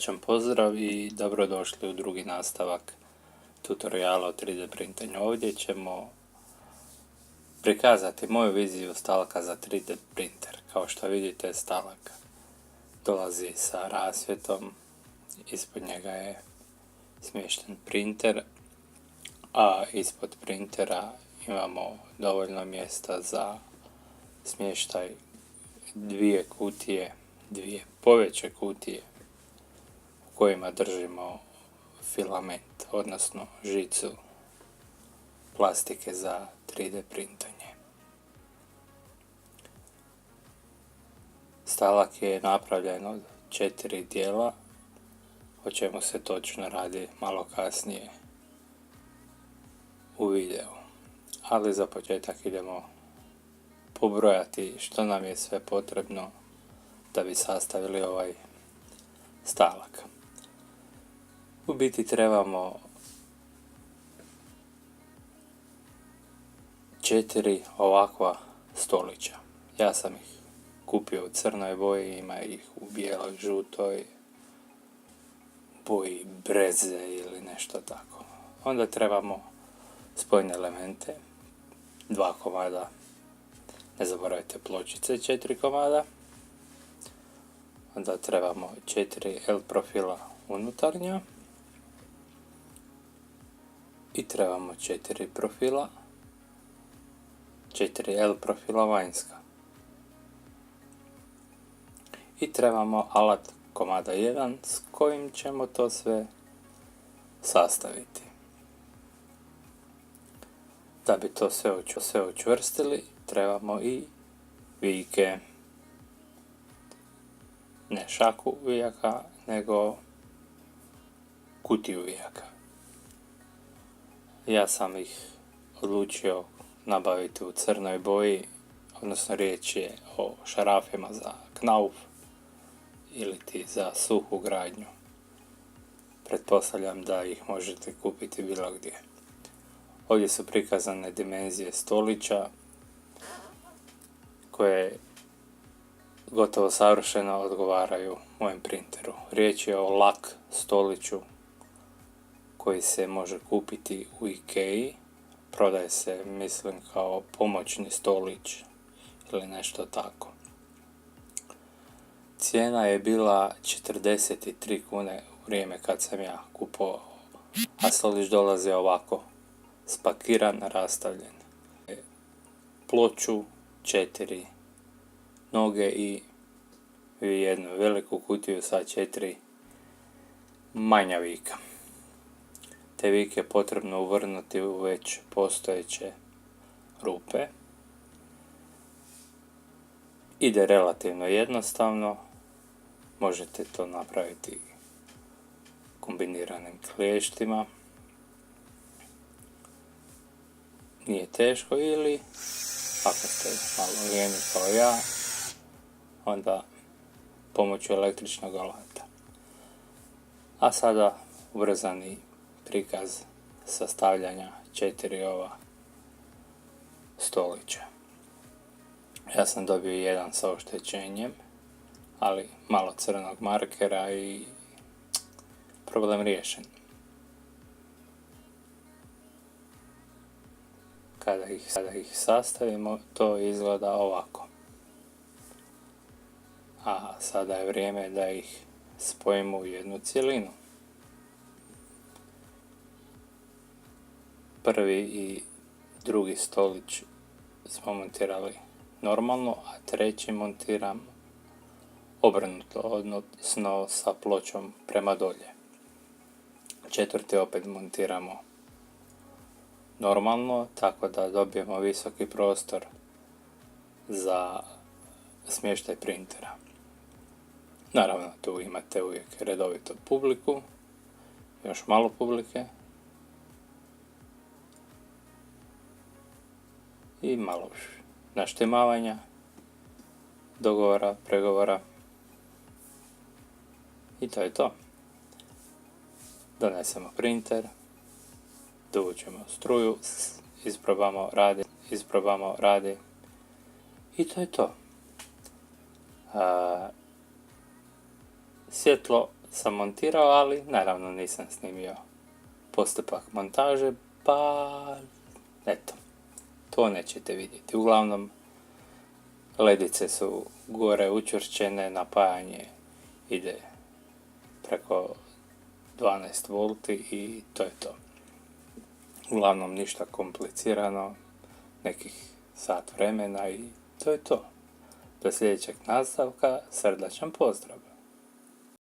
Srdačan pozdrav i dobrodošli u drugi nastavak tutoriala o 3D printanju. Ovdje ćemo prikazati moju viziju stalaka za 3D printer. Kao što vidite, stalak dolazi sa rasvjetom, ispod njega je smješten printer, a ispod printera imamo dovoljno mjesta za smještaj dvije poveće kutije u kojima držimo filament, odnosno žicu plastike za 3D printanje. Stalak je napravljen od 4 dijela, o čemu se točno radi malo kasnije u videu. Ali za početak idemo pobrojati što nam je sve potrebno da bi sastavili ovaj stalak. U biti trebamo 4 ovakva stolića. Ja sam ih kupio u crnoj boji, ima ih u bijeloj, žutoj, boji breze ili nešto tako. Onda trebamo spojne elemente, 2 komada, ne zaboravite pločice, 4 komada. Onda trebamo 4 L profila unutarnja i trebamo 4 L profila vanjska. I trebamo alat komada 1 s kojim ćemo to sve sastaviti. Da bi to sve učvrstili, trebamo i vijke. Ne šaku vijaka, nego kutiju vijaka. Ja sam ih odlučio nabaviti u crnoj boji, odnosno riječ je o šarafima za knauf ili ti za suhu gradnju. Pretpostavljam da ih možete kupiti bilo gdje. Ovdje su prikazane dimenzije stolića koje gotovo savršeno odgovaraju mojem printeru. Riječ je o lak stoliću koji se može kupiti u Ikei. Prodaje se, mislim, kao pomoćni stolić ili nešto tako. Cijena je bila 43 kune u vrijeme kad sam ja kupovao, a stolić dolazi ovako spakiran, rastavljen. Ploču, 4 noge i jednu veliku kutiju sa 4 manja vika. Te vike je potrebno uvrnuti u već postojeće rupe. Ide relativno jednostavno, možete to napraviti kombiniranim kliještima. Nije teško, ili ako ste malo lijeni kao ja, onda pomoću električnog alata. A sada ubrzani prikaz sastavljanja 4 ova stolića. Ja sam dobio jedan sa oštećenjem, ali malo crnog markera i problem riješen. Kada ih sastavimo, to izgleda ovako. A sada je vrijeme da ih spojimo u jednu cjelinu. Prvi i drugi stolić smo montirali normalno, a treći montiram obrnuto, odnosno sa pločom prema dolje. Četvrti opet montiramo normalno, tako da dobijemo visoki prostor za smještaj printera. Naravno, tu imate uvijek redovito publiku, još malo publike i malo naštimavanja, dogovora, pregovora i to je to. Donesemo printer, dovučemo struju, isprobamo, radi i to je to. Svjetlo sam montirao, ali naravno nisam snimio postupak montaže, pa eto, to nećete vidjeti. Uglavnom, ledice su gore učvršćene, napajanje ide preko 12 volti i to je to. Uglavnom ništa komplicirano, nekih sat vremena i to je to. Do sljedećeg nastavka, srdačan pozdrav!